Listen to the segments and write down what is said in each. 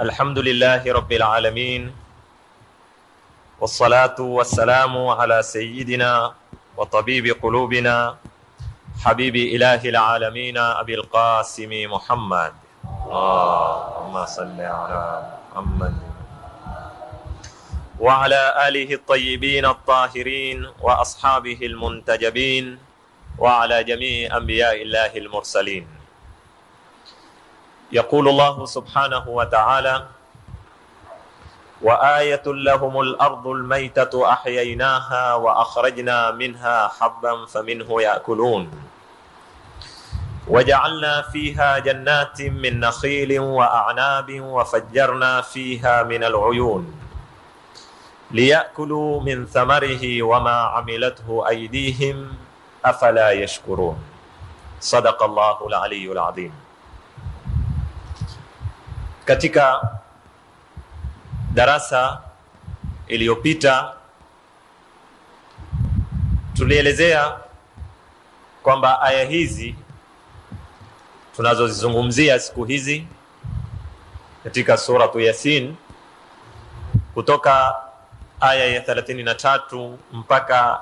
الحمد لله رب العالمين، والصلاة والسلام على سيدنا وطبيب قلوبنا حبيب إله العالمين أبي القاسم محمد. اللهم صل على محمد وعلى آله الطيبين الطاهرين وأصحابه المنتجبين وعلى جميع أنبياء الله المرسلين. يقول الله سبحانه وتعالى: وآية لهم الأرض الميتة أحييناها وأخرجنا منها حبا فمنه يأكلون وجعلنا فيها جنات من نخيل وأعناب وفجرنا فيها من العيون ليأكلوا من ثمره وما عملته أيديهم أفلا يشكرون. صدق الله العلي العظيم. Katika darasa iliyopita tulielezea kwamba aya hizi tunazozizungumzia siku hizi katika suratu Yasin, kutoka aya ya 33 mpaka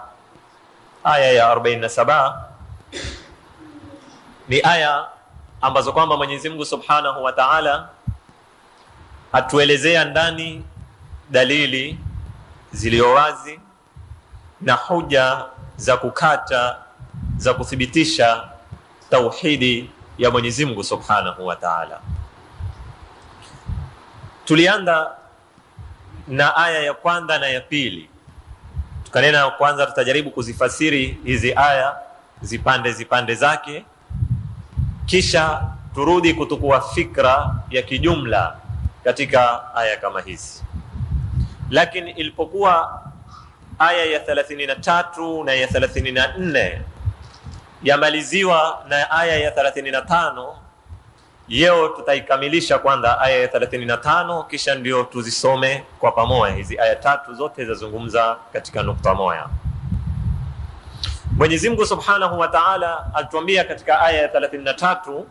aya ya 47, ni aya ambazo kwamba Mwenyezi Mungu Subhanahu wa Ta'ala atuelezea ndani dalili zilizo wazi na hoja za kukata za kuthibitisha tauhidi ya Mwenyezi Mungu Subhanahu wa Ta'ala. Tulianza na aya ya kwanza na ya pili. Tukanena kwanza tutajaribu kuzifasiri hizi aya zipande zake, kisha turudi kutukua fikra ya kijumla katika aya kama hizi. Lakini ilipokuwa aya ya 33 na ya 34 yamaliziwa na aya ya 35, leo tutaikamilisha kwanza aya ya 35, kisha ndio tuzisome kwa pamoja. Hizi aya tatu zote zazungumza katika nukta moja. Mwenyezi Mungu Subhanahu wa Ta'ala alituambia katika aya ya 33,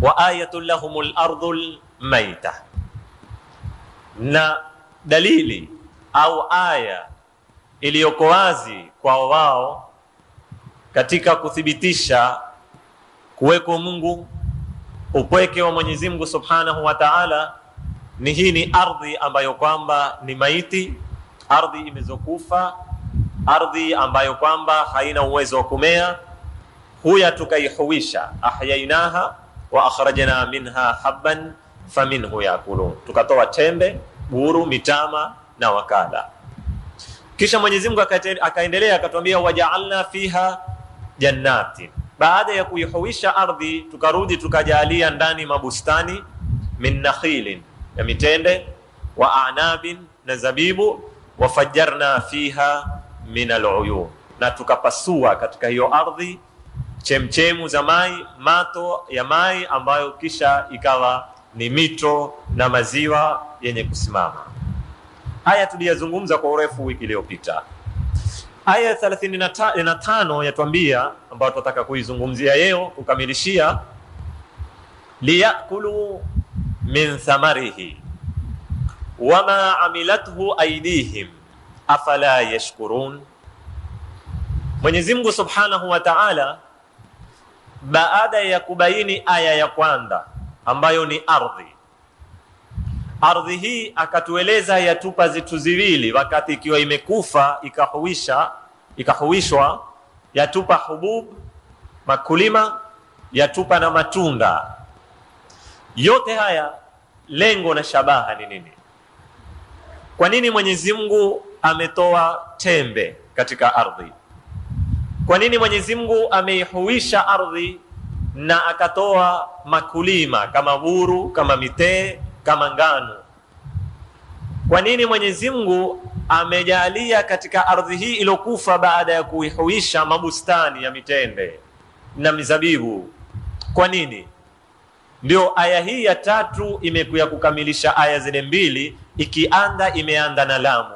wa ayatul lahumul ardhul maita, na dalili au aya iliyoko wazi kwa wao katika kuthibitisha kuweko Mungu, upweke wa Mwenyezi Mungu Subhanahu wa Ta'ala, ni hii ni ardhi ambayo kwamba ni maiti, ardhi imezokufa, ardhi ambayo kwamba haina uwezo wa kumea. Huya tukaihuisha, ahyainaha wa akhrajna minha habban faminhu yakulun, tukatoa tembe, buru, mitama na wakala. Kisha Mwenyezi Mungu akaendelea akatuambia, waja'alna fiha jannatin, baada ya kuihuisha ardhi tukarudi tukajalia ndani mabustani, min nakhilin, ya mitende, wa a'nabin, na zabibu, wa fajjarna fiha min al'uyun, na tukapasua katika hiyo ardhi chemchemu za mai, mato ya mai ambayo kisha ikawa ni mito na maziwa yenye kusimama. Haya tuliyazungumza kwa urefu wiki iliyopita. Aya 35 yatuambia, ambayo tunataka kuizungumzia leo kukamilishia, liyakulu min thamarihi wama amilathu aydihim afala yashkurun. Mwenyezi Mungu Subhanahu wa Ta'ala baada ya kubaini aya ya kwanza ambayo ni ardhi hii, akatueleza yatupa zitu ziwili wakati ikiwa imekufa ikahuishwa, yatupa hubub, makulima, yatupa na matunda. Yote haya lengo na shabaha ni nini? Kwa nini Mwenyezi Mungu ametoa tembe katika ardhi? Kwa nini Mwenyezi Mungu ameihuisha ardhi na akatoa makulima kama buru, kama mitee, kama ngano? Kwa nini Mwenyezi Mungu amejalia katika ardhi hii iliyokufa baada ya kuihuisha mabustani ya mitende na mizabibu? Kwa nini? Ndio aya hii ya tatu imekuja kukamilisha aya zile mbili, imeanda na lamu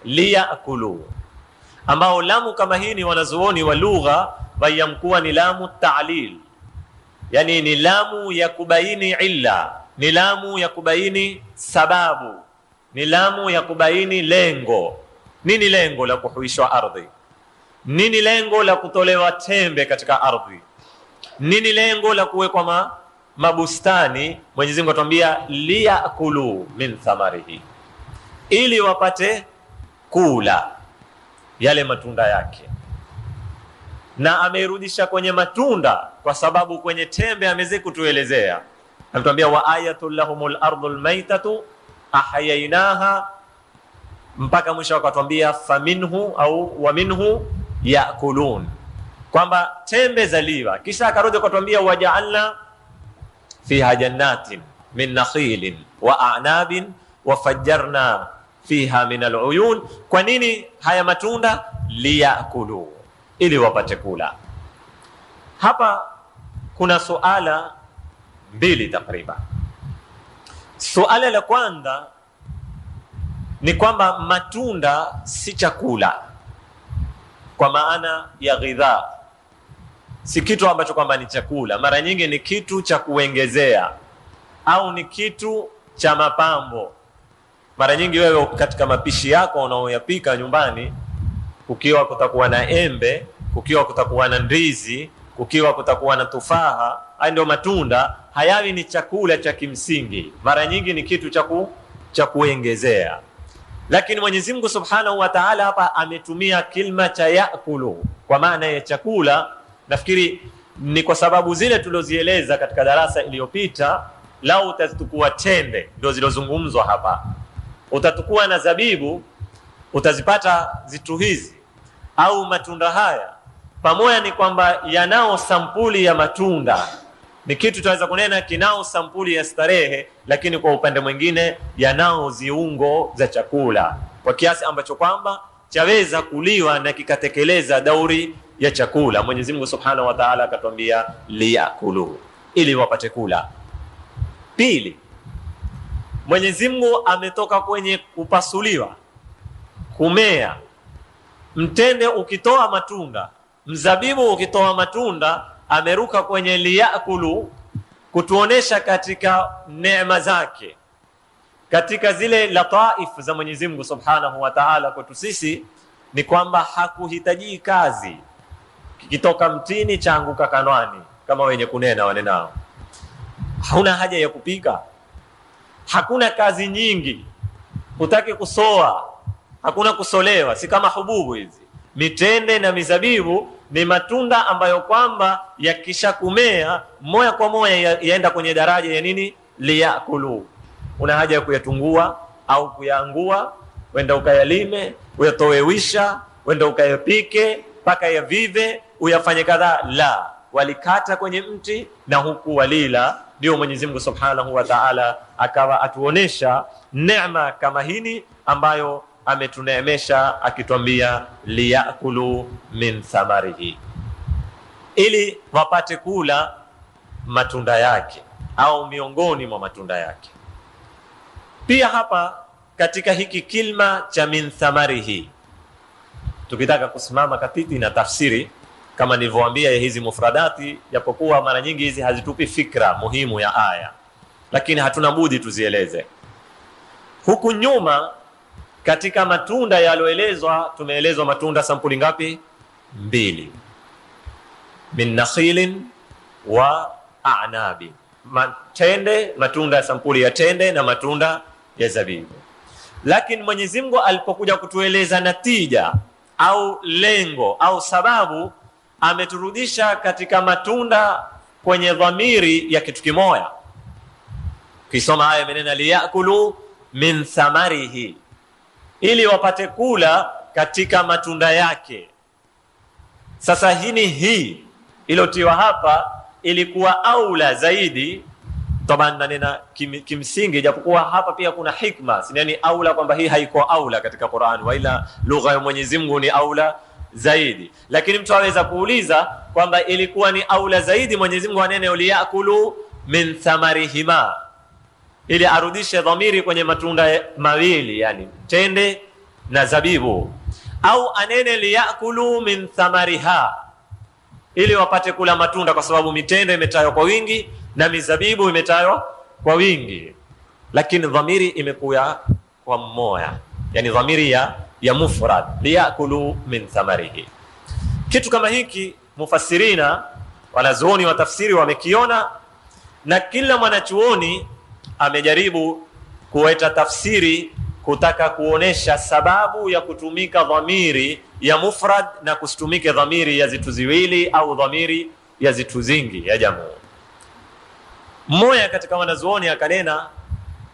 liyakulu, ambao lamu kama hii ni wanazuoni wa lugha wayamkuwa ni lamu ta'lil, yani ni lamu ya kubaini illa, ni lamu ya kubaini sababu, ni lamu ya kubaini lengo. Nini lengo la kuhuishwa ardhi? Nini lengo la kutolewa tembe katika ardhi? Nini lengo la kuwekwa mabustani? Mwenyezi Mungu atuambia liyakulu min thamarihi, ili wapate kula yale matunda yake. Na ameirudisha kwenye matunda kwa sababu kwenye tembe ameze kutuelezea. Anatuambia wa ayatul lahumul ardhul maitatu ahyainaha, mpaka mwisho akatuambia faminhu au wa minhu yakulun, kwamba tembe zaliwa. Kisha akarudi akatuambia waja'alna fiha jannatin min nakhilin wa a'nabin wa fajjarna fiha min al'uyun. Kwa nini haya matunda? Liyakulu, ili wapate kula. Hapa kuna suala mbili takriban. Suala la kwanza ni kwamba matunda si chakula kwa maana ya ghidha, si kitu ambacho kwamba ni chakula. Mara nyingi ni kitu cha kuongezea au ni kitu cha mapambo. Mara nyingi wewe katika mapishi yako unaoyapika nyumbani, kukiwa kutakuwa na embe, kukiwa kutakuwa na ndizi, kukiwa kutakuwa na tufaha, haya ndio matunda. Hayawi ni chakula cha kimsingi, mara nyingi ni kitu cha kuongezea. Lakini Mwenyezi Mungu Subhanahu wa Ta'ala hapa ametumia kilma cha yakulu kwa maana ya chakula. Nafikiri ni kwa sababu zile tulozieleza katika darasa iliyopita. Lau utatukua tende ndio zilizozungumzwa hapa, utatukua na zabibu, utazipata zitu hizi au matunda haya pamoja, ni kwamba yanao sampuli ya matunda. Ni kitu tunaweza kunena kinao sampuli ya starehe, lakini kwa upande mwingine yanao ziungo za chakula kwa kiasi ambacho kwamba chaweza kuliwa na kikatekeleza dauri ya chakula. Mwenyezi Mungu Subhanahu wa Ta'ala akatuambia liyakulu, ili wapate kula. Pili, Mwenyezi Mungu ametoka kwenye kupasuliwa, kumea. Mtende ukitoa matunda, mzabibu ukitoa matunda, ameruka kwenye liyakulu kutuonesha katika neema zake, katika zile lataif za Mwenyezi Mungu Subhanahu wa Ta'ala kwetu sisi, ni kwamba hakuhitaji kazi. Kikitoka mtini chaanguka kanwani, kama wenye kunena wanenao. Hauna haja ya kupika, hakuna kazi nyingi, hutaki kusoa, hakuna kusolewa. Si kama hububu hizi. Mitende na mizabibu ni matunda ambayo kwamba yakisha kumea moja kwa moja yaenda kwenye daraja ya nini? Liyakulu. Una haja ya kuyatungua au kuyaangua, wenda ukayalime, uyatoewisha, wenda ukayapike mpaka yavive, uyafanye kadhaa. La, walikata kwenye mti na huku walila. Ndio Mwenyezi Mungu Subhanahu wa Ta'ala akawa atuonesha neema kama hini ambayo ametuneemesha akituambia liyakulu min thamarihi, ili wapate kula matunda yake au miongoni mwa matunda yake. Pia hapa katika hiki kilma cha min thamarihi, tukitaka kusimama katiti na tafsiri kama nilivyowaambia ya hizi mufradati, japokuwa mara nyingi hizi hazitupi fikra muhimu ya aya, lakini hatuna budi tuzieleze. Huku nyuma katika matunda yaloelezwa, tumeelezwa matunda sampuli ngapi? 2. Min nakhilin wa a'nabi, matende, matunda ya sampuli ya tende na matunda ya zabibu. Lakini Mwenyezi Mungu alipokuja kutueleza natija au lengo au sababu, ameturudisha katika matunda kwenye dhamiri ya kitu kimoja. Kisoma aya menena liyakulu min thamarihi, ili wapate kula katika matunda yake. Sasa hii ilotiwa hapa ilikuwa aula zaidi. Tabana nena kimsingi, japokuwa hapa pia kuna hikma, yani aula kwamba hii haiko aula katika Qur'an, wala lugha ya Mwenyezi Mungu ni aula zaidi. Lakini mtu aweza kuuliza kwamba ilikuwa ni aula zaidi Mwenyezi Mungu anene liyakulu min thamarihima, ili arudishe dhamiri kwenye matunda mawili, yani tende na zabibu, au anene liyakulu min thamariha, ili wapate kula matunda, kwa sababu mitende imetajwa kwa wingi na mizabibu imetajwa kwa wingi, lakini dhamiri imekuwa kwa mmoja, yani dhamiri ya mufrad, liyakulu min thamarihi. Kitu kama hiki mufassirina, wanazuoni wa tafsiri wamekiona, na kila mwanachuoni amejaribu kuweta tafsiri kutaka kuonesha sababu ya kutumika dhamiri ya mufrad na kusitumike dhamiri ya zitu ziwili au dhamiri ya zitu zingi ya jamu. Mmoja katika wanazuoni akanena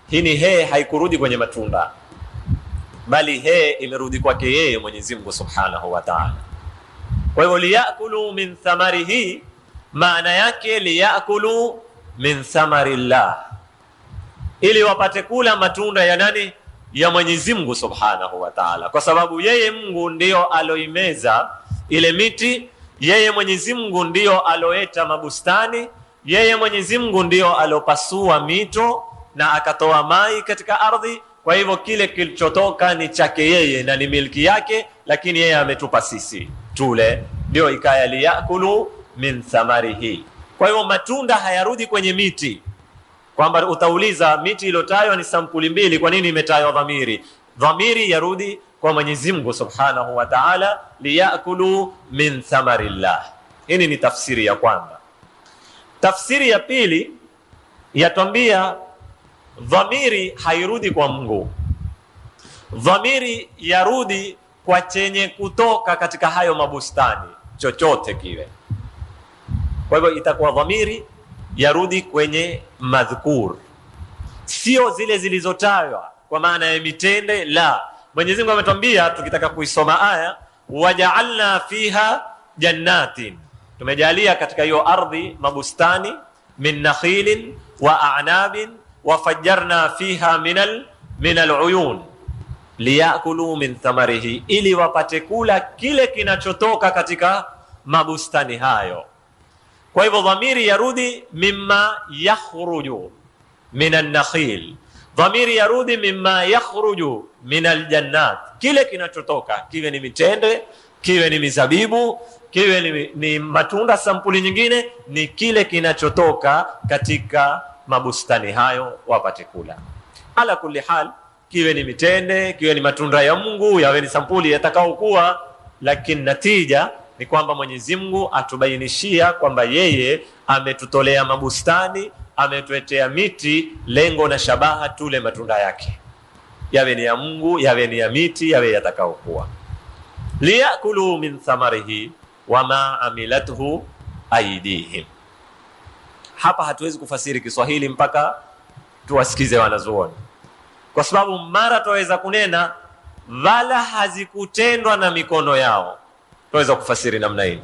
hii he haikurudi kwenye matunda, bali he imerudi kwake yeye Mwenyezi Mungu Subhanahu wa Ta'ala. Kwa hivyo liyakulu min thamarihi, maana yake liyakulu min thamarillah, ili wapate kula matunda ya nani? Ya Mwenyezi Mungu Subhanahu wa Ta'ala, kwa sababu yeye Mungu ndio aloimeza ile miti, yeye Mwenyezi Mungu ndio aloeta mabustani, yeye Mwenyezi Mungu ndio alopasua mito na akatoa mai katika ardhi. Kwa hivyo kile kilichotoka ni chake yeye na ni milki yake, lakini yeye ametupa sisi tule, ndio ikaya liyakulu min thamarihi. Kwa hivyo matunda hayarudi kwenye miti, kwamba utauliza miti iliyotajwa ni sampuli mbili, kwa nini imetajwa dhamiri? Dhamiri yarudi kwa Mwenyezi Mungu Subhanahu wa Ta'ala, liyakulu min thamarillah. Hii ni tafsiri ya kwanza. Tafsiri ya pili yatwambia dhamiri hairudi kwa Mungu, dhamiri yarudi kwa chenye kutoka katika hayo mabustani, chochote kile. Kwa hivyo itakuwa dhamiri yarudi kwenye madhkur, sio zile zilizotajwa kwa maana ya mitende. La, Mwenyezi Mungu ametuambia tukitaka kuisoma aya, waja'alna fiha jannatin, tumejalia katika hiyo ardhi mabustani, min nakhilin wa a'nabin wa fajjarna fiha minal uyun liyakulu min thamarihi, ili wapate kula kile kinachotoka katika mabustani hayo. Kwa hivyo dhamiri yarudi mimma yakhruju minan nakhil, dhamiri yarudi mimma yakhruju minal jannat, kile kinachotoka, kiwe ni mitende, kiwe ni mizabibu, kiwe ni matunda sampuli nyingine, ni kile kinachotoka katika mabustani hayo wapate kula. Ala kulli hal, kiwe ni mitende, kiwe ni matunda ya Mungu, yawe ni sampuli yatakaokuwa, lakini natija ni kwamba Mwenyezi Mungu atubainishia kwamba yeye ametutolea mabustani, ametuletea miti, lengo na shabaha tule matunda yake, yawe ni ya Mungu, yawe ni ya miti, yawe yatakaokuwa. Liyakulu min thamarihi wama amilathu aidihim. Hapa hatuwezi kufasiri Kiswahili mpaka tuwasikize wanazuoni, kwa sababu mara tuweza kunena wala hazikutendwa na mikono yao, tuweza kufasiri namna hii,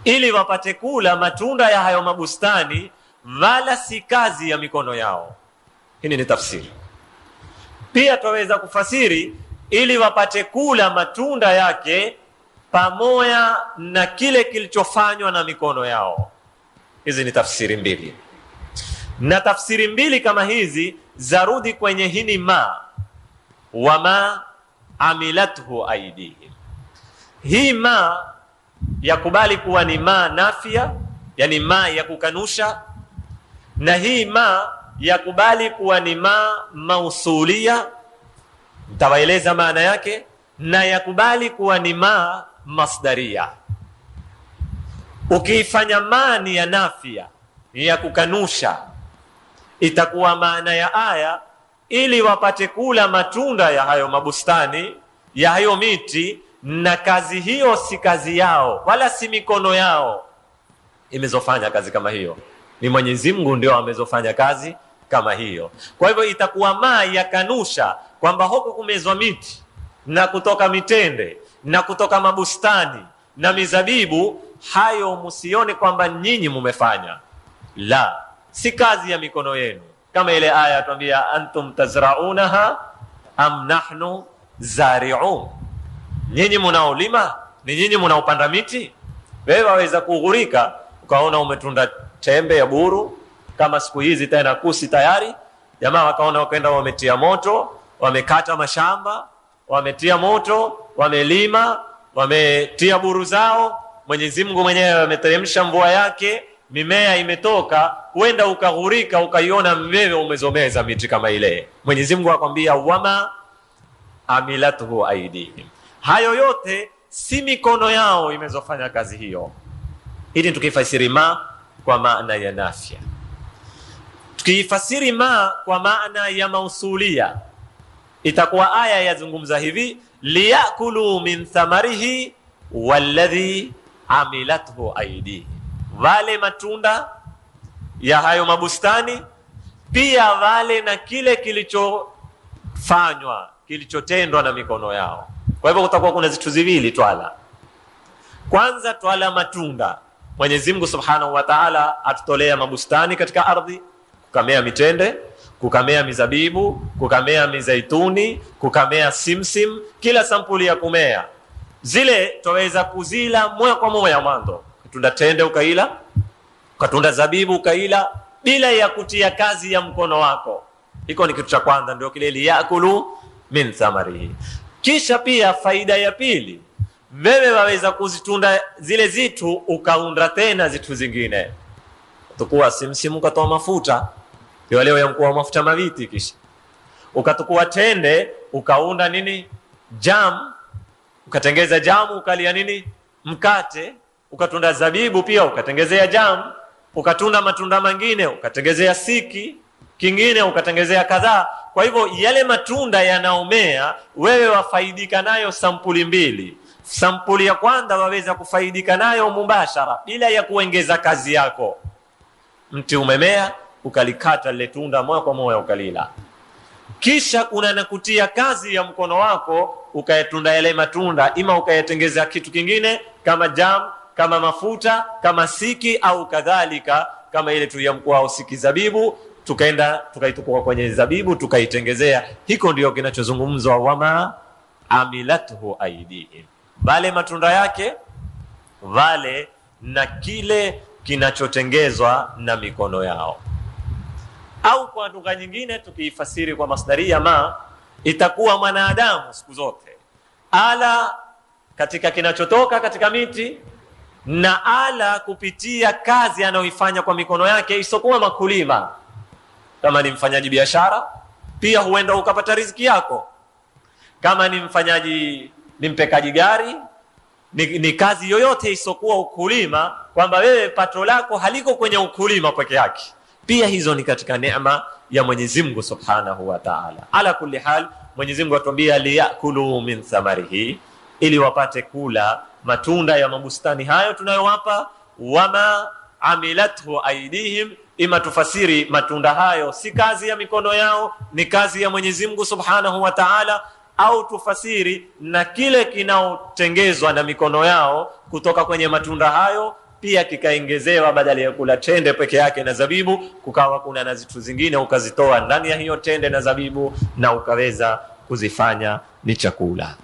ili wapate kula matunda ya hayo mabustani, wala si kazi ya mikono yao. Hii ni tafsiri. Pia tuweza kufasiri ili wapate kula matunda yake pamoja na kile kilichofanywa na mikono yao. Hizi ni tafsiri mbili, na tafsiri mbili kama hizi zarudi kwenye hini ma wama amilathu aidihim. Hii ma yakubali kuwa ni ma nafia, yani ma ya kukanusha, na hii ma yakubali kuwa ni ma mausulia, nitawaeleza maana yake, na yakubali kuwa ni ma masdaria. Ukiifanya maana ya nafia, ya kukanusha, itakuwa maana ya aya ili wapate kula matunda ya hayo mabustani, ya hayo miti, na kazi hiyo si kazi yao wala si mikono yao imezofanya kazi kama hiyo, ni Mwenyezi Mungu ndio amezofanya kazi kama hiyo. Kwa hivyo itakuwa ma ya kanusha kwamba huko kumezwa miti na kutoka mitende na kutoka mabustani na mizabibu, hayo msione kwamba nyinyi mumefanya, la, si kazi ya mikono yenu. Kama ile aya tuambia antum tazraunaha am nahnu zari'un, nyinyi mnaolima, ni nyinyi mnaopanda miti. Wewe waweza kughurika ukaona umetunda tembe ya buru kama siku hizi tena kusi tayari, jamaa wakaona wakaenda wametia moto, wamekata mashamba, wametia moto, wamelima, wametia buru zao, Mwenyezi Mungu mwenyewe ameteremsha mvua yake, mimea imetoka, huenda ukaghurika ukaiona wewe umezomeza miti kama ile. Mwenyezi Mungu akwambia wama amilathu aidihim, hayo yote si mikono yao imezofanya kazi hiyo. Hili tukifasiri ma kwa maana ya nafia, tukifasiri ma kwa maana ya mausulia, itakuwa aya yazungumza hivi: liyakulu min thamarihi walladhi amilathu aidihim, wale matunda ya hayo mabustani, pia wale na kile kilichofanywa kilichotendwa na mikono yao. Kwa hivyo kutakuwa kuna vitu viwili twala. Kwanza twala matunda. Mwenyezi Mungu Subhanahu wa Ta'ala atutolea mabustani katika ardhi, kukamea mitende, kukamea mizabibu, kukamea mizaituni, kukamea simsim, kila sampuli ya kumea. Zile twaweza kuzila moja kwa moja mwanzo. Tunda tende ukaila, ukatunda zabibu ukaila, bila ya kutia kazi ya mkono wako. Hiko ni kitu cha kwanza, ndio kile liyakulu min thamarihi. Kisha pia faida ya pili, wewe waweza kuzitunda zile zitu ukaunda tena zitu zingine. Tukua simsimu ukatoa mafuta, ndio leo yankuwa mafuta maviti. Kisha ukatukua tende ukaunda nini, jam, ukatengeza jamu ukalia nini, mkate. Ukatunda zabibu pia ukatengezea jam, ukatunda matunda mengine ukatengezea siki kingine, ukatengezea kadhaa. Kwa hivyo yale matunda yanaomea, wewe wafaidika nayo sampuli mbili. Sampuli ya kwanza waweza kufaidika nayo mubashara bila ya kuongeza kazi yako. Mti umemea, ukalikata lile tunda moja kwa moja ukalila. Kisha kuna nakutia kazi ya mkono wako, ukayatunda yale matunda, ima ukayatengeza kitu kingine kama jam, kama mafuta, kama siki, au kadhalika kama ile tu ya mkuu au siki zabibu, tukaenda tukaitukua kwenye zabibu tukaitengezea. Hiko ndio kinachozungumzwa wama amilathu aidihim, wale matunda yake, wale na kile kinachotengezwa na mikono yao. Au kwa lugha nyingine tukiifasiri kwa masdaria ma, itakuwa mwanadamu siku zote ala katika kinachotoka katika miti na ala kupitia kazi anayoifanya kwa mikono yake, isokuwa makulima. Kama ni mfanyaji biashara, pia huenda ukapata riziki yako. Kama ni mfanyaji, ni mpekaji gari, ni kazi yoyote isokuwa ukulima, kwamba wewe pato lako haliko kwenye ukulima peke yake, pia hizo ni katika neema ya Mwenyezi Mungu Subhanahu wa Ta'ala. Ala kulli hal, Mwenyezi Mungu atuambia liyakulu min thamarihi, ili wapate kula matunda ya mabustani hayo tunayowapa. Wama amilathu aidihim, ima tufasiri matunda hayo si kazi ya mikono yao, ni kazi ya Mwenyezi Mungu Subhanahu wa Ta'ala, au tufasiri na kile kinaotengezwa na mikono yao kutoka kwenye matunda hayo pia kikaongezewa, badala ya kula tende peke yake na zabibu, kukawa kuna na zitu zingine ukazitoa ndani ya hiyo tende na zabibu na ukaweza kuzifanya ni chakula.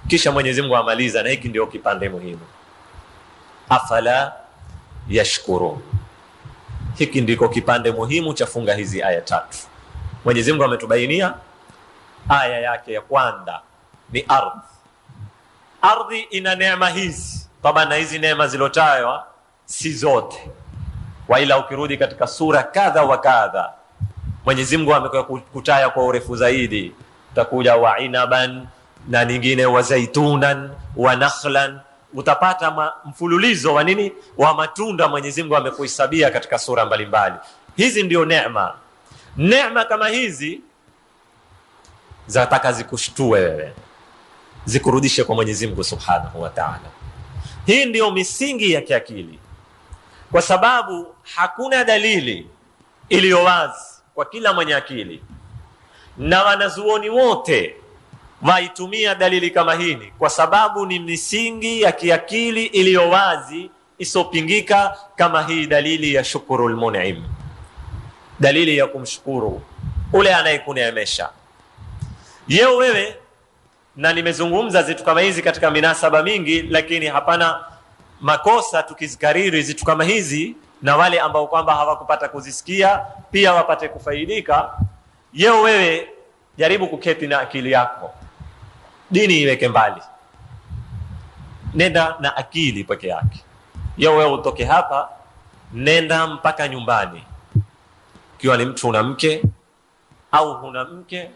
Kisha Mwenyezi Mungu amaliza na hiki ndio kipande muhimu, afala yashkuru. Hiki ndiko kipande muhimu cha funga hizi aya tatu. Mwenyezi Mungu ametubainia aya yake ya kwanza ni ardhi. Ardhi ina neema hizi, na hizi neema zilotajwa si zote, waila ukirudi katika sura kadha wa kadha Mwenyezi Mungu amekutaya kwa urefu zaidi. Utakuja wa inaban na nyingine wa zaitunan wa nakhlan, utapata mfululizo wa nini, wa matunda Mwenyezi Mungu amekuhesabia katika sura mbalimbali. Hizi ndio neema. Neema kama hizi zataka zikushtue wewe, zikurudishe kwa Mwenyezi Mungu Subhanahu wa Ta'ala. Hii ndio misingi ya kiakili, kwa sababu hakuna dalili iliyo wazi kwa kila mwenye akili, na wanazuoni wote waitumia dalili kama hii kwa sababu ni misingi ya kiakili iliyo wazi isopingika, kama hii dalili ya shukurul mun'im, dalili ya kumshukuru ule anayekuneemesha. Yeo wewe, na nimezungumza zitu kama hizi katika minasaba mingi, lakini hapana makosa tukizikariri zitu kama hizi, na wale ambao kwamba hawakupata kuzisikia pia wapate kufaidika. Yeo wewe jaribu kuketi na akili yako, dini iweke mbali, nenda na akili peke yake. Yeo wewe utoke hapa, nenda mpaka nyumbani, Ukiwa ni mtu una mke au huna mke,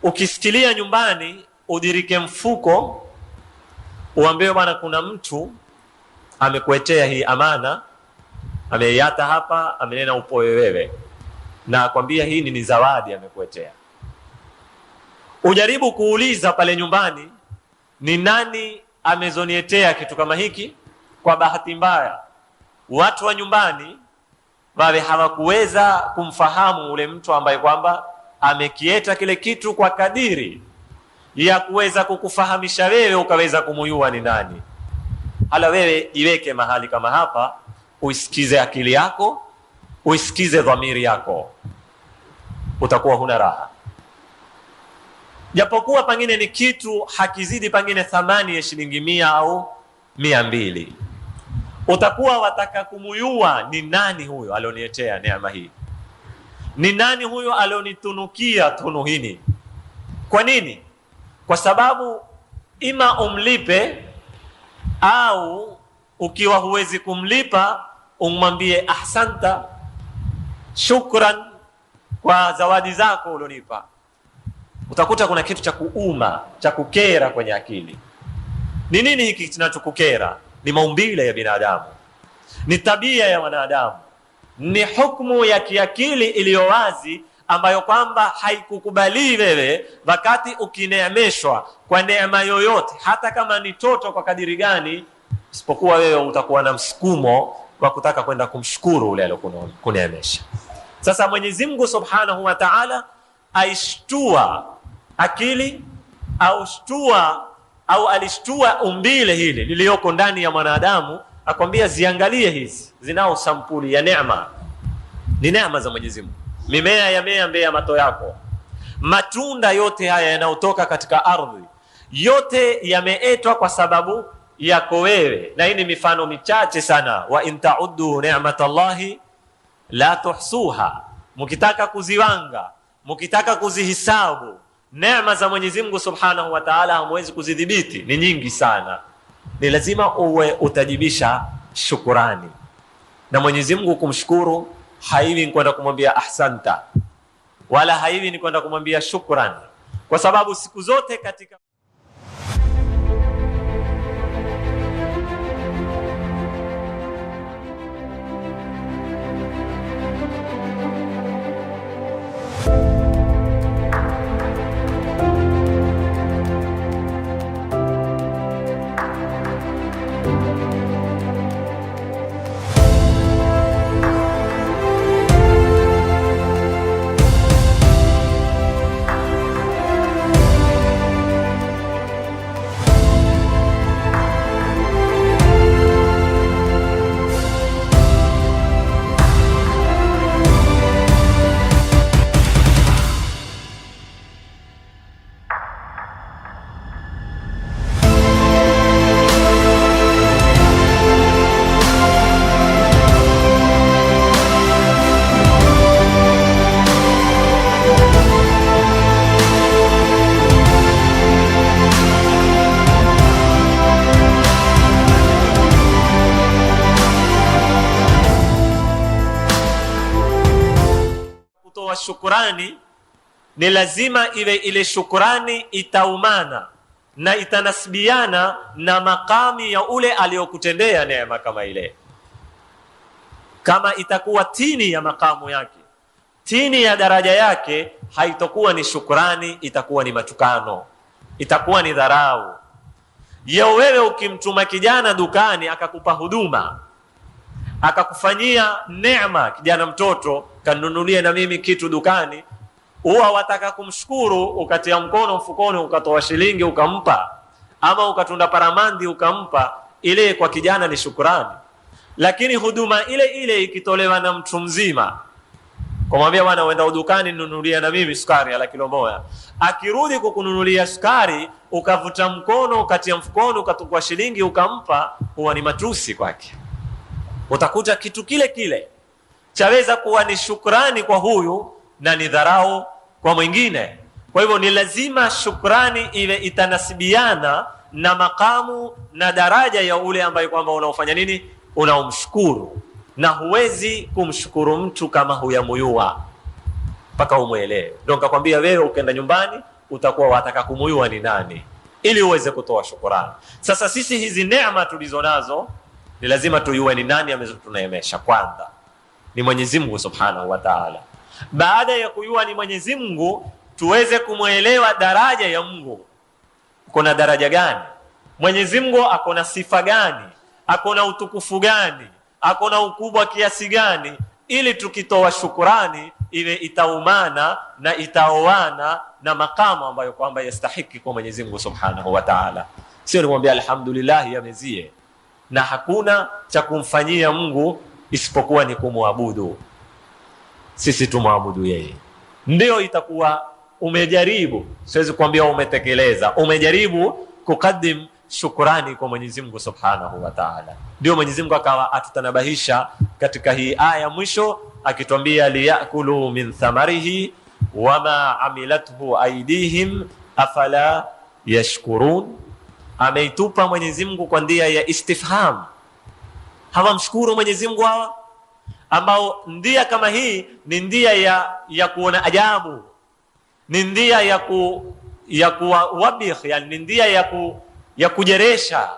ukisikilia nyumbani udirike mfuko, uambiwe bwana, kuna mtu amekuetea hii amana, ameiata hapa, amenena upoe wewe, na akwambia hii ni zawadi amekuetea. Ujaribu kuuliza pale nyumbani, ni nani amezonietea kitu kama hiki? Kwa bahati mbaya watu wa nyumbani wale hawakuweza kumfahamu ule mtu ambaye kwamba amekieta kile kitu kwa kadiri ya kuweza kukufahamisha wewe ukaweza kumuyua ni nani. Hala wewe iweke mahali kama hapa, uisikize akili yako, uisikize dhamiri yako, utakuwa huna raha. Japokuwa pengine ni kitu hakizidi pengine thamani ya shilingi 100 au 200, utakuwa wataka kumuyua ni nani huyo alionietea neema hii, ni nani huyo alionitunukia tunu hili. Kwa nini? Kwa sababu ima umlipe, au ukiwa huwezi kumlipa umwambie ahsanta, shukran kwa zawadi zako ulionipa. Utakuta kuna kitu cha kuuma, cha kukera kwenye akili. Ni nini hiki kinachokukera? Ni maumbile ya binadamu, ni tabia ya wanadamu, ni hukumu ya kiakili iliyo wazi ambayo kwamba haikukubali wewe wakati ukineemeshwa kwa neema yoyote, hata kama ni toto kwa kadiri gani, isipokuwa wewe utakuwa na msukumo wa kutaka kwenda kumshukuru ule aliyokuneemesha. Sasa Mwenyezi Mungu Subhanahu wa Ta'ala aishtua akili au alishtua umbile hili lilioko ndani ya mwanadamu, akwambia ziangalie hizi zinao sampuli ya neema. Ni neema za Mwenyezi Mungu. Mimea yamea mbele ya mato yako, matunda yote haya yanayotoka katika ardhi yote yameetwa kwa sababu yako wewe. Na hii ni mifano michache sana. Wa in ta'uddu ni'matallahi la tuhsuha, mkitaka kuziwanga, mkitaka kuzihisabu neema za Mwenyezi Mungu Subhanahu wa Ta'ala hamwezi kuzidhibiti, ni nyingi sana. Ni lazima uwe utajibisha shukurani, na Mwenyezi Mungu kumshukuru haiwi ni kwenda kumwambia ahsanta, wala haiwi ni kwenda kumwambia shukrani, kwa sababu siku zote katika shukurani, ni lazima iwe ile shukurani itaumana na itanasbiana na makami ya ule aliyokutendea neema kama ile. Kama itakuwa tini ya makamu yake, tini ya daraja yake, haitakuwa ni shukurani, itakuwa ni matukano, itakuwa ni dharau. Yeo wewe ukimtuma kijana dukani akakupa huduma, akakufanyia neema, kijana mtoto kanunulie na mimi kitu dukani, huwa wataka kumshukuru, ukatia mkono mfukoni ukatoa shilingi ukampa, ama ukatunda paramandi ukampa, ile kwa kijana ni shukrani. Lakini huduma ile ile ikitolewa na mtu mzima, kumwambia bwana uenda dukani nunulia na mimi sukari ala kilo moja, akirudi kukununulia sukari ukavuta mkono ukatia mfukoni ukatukua shilingi ukampa, huwa ni matusi kwake. Utakuta kitu kile kile chaweza kuwa ni shukrani kwa huyu na ni dharau kwa mwingine. Kwa hivyo ni lazima shukrani iwe itanasibiana na makamu na daraja ya ule ambaye kwamba unaofanya nini, unaomshukuru. na huwezi kumshukuru mtu kama huyamuyua mpaka umuelewe. Ndio nikakwambia wewe ukienda nyumbani utakuwa wataka kumuyua ni nani ili uweze kutoa shukrani. Sasa sisi hizi neema tulizonazo ni lazima tuyue ni nani ametuneemesha. Kwanza ni Mwenyezi Mungu Subhanahu wa Ta'ala. Baada ya kujua ni Mwenyezi Mungu, tuweze kumuelewa daraja ya Mungu. Kuna daraja gani? Mwenyezi Mungu akona sifa gani? Akona utukufu gani? Akona ukubwa kiasi gani? Ili tukitoa shukrani iwe itaumana na itaoana na makamu ambayo kwamba yastahiki kwa Mwenyezi Mungu Subhanahu wa Ta'ala. Sio nimwambia alhamdulillah yamezie, na hakuna cha kumfanyia Mungu isipokuwa ni kumwabudu. Sisi tumwabudu yeye, ndio itakuwa umejaribu. Siwezi kuambia umetekeleza, umejaribu kukadim shukrani kwa Mwenyezi Mungu Subhanahu wa Ta'ala. Ndio Mwenyezi Mungu akawa atutanabahisha katika hii aya mwisho akituambia liyakulu min thamarihi wama amilathu aidihim afala yashkurun. Ameitupa Mwenyezi Mungu kwa ndia ya istifham. Hawamshukuru Mwenyezi Mungu hawa, ambao ndia kama hii ni ndia ya kuona ajabu, ni ndia ya kuwabih, yani ni ndia ya kujeresha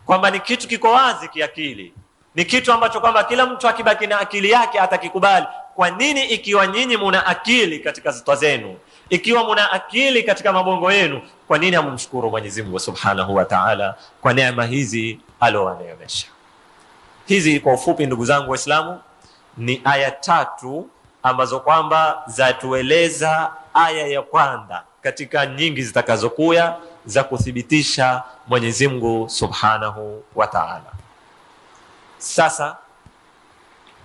kwamba ni kitu kiko wazi kiakili, ni kitu ambacho kwamba kila mtu akibaki na akili yake atakikubali. Kwa nini ikiwa nyinyi muna akili katika zitwa zenu, ikiwa muna akili katika mabongo yenu, kwa nini hamumshukuru Mwenyezi Mungu Subhanahu wa Ta'ala kwa neema hizi alowaneemesha? Hizi kwa ufupi, ndugu zangu Waislamu, ni aya 3 ambazo kwamba zatueleza aya ya kwanza katika nyingi zitakazokuya za kuthibitisha Mwenyezi Mungu Subhanahu wa Ta'ala. Sasa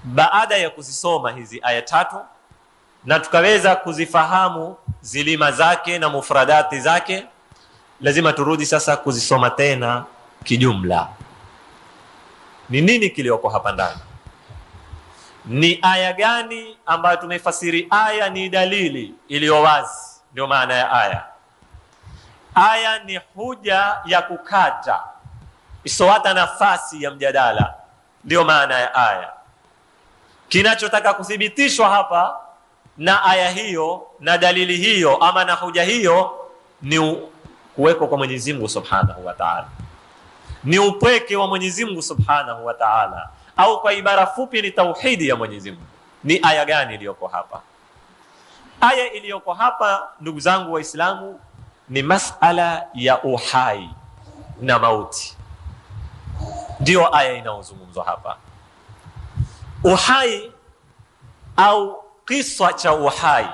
baada ya kuzisoma hizi aya 3 na tukaweza kuzifahamu zilima zake na mufradati zake, lazima turudi sasa kuzisoma tena kijumla. Ni nini kilioko hapa ndani? Ni aya gani ambayo tumefasiri aya ni dalili iliyo wazi? Ndio maana ya aya. Aya ni huja ya kukata isowata nafasi ya mjadala, ndio maana ya aya. Kinachotaka kuthibitishwa hapa na aya hiyo na dalili hiyo ama na hoja hiyo ni kuweko kwa Mwenyezi Mungu Subhanahu wa Ta'ala, ni upweke wa Mwenyezi Mungu Subhanahu wa Ta'ala, au kwa ibara fupi ni tauhidi ya Mwenyezi Mungu. Ni aya gani iliyoko hapa? Aya iliyoko hapa, ndugu zangu Waislamu, ni masala ya uhai na mauti. Ndio aya inaozungumzwa hapa. Uhai au kisa cha uhai,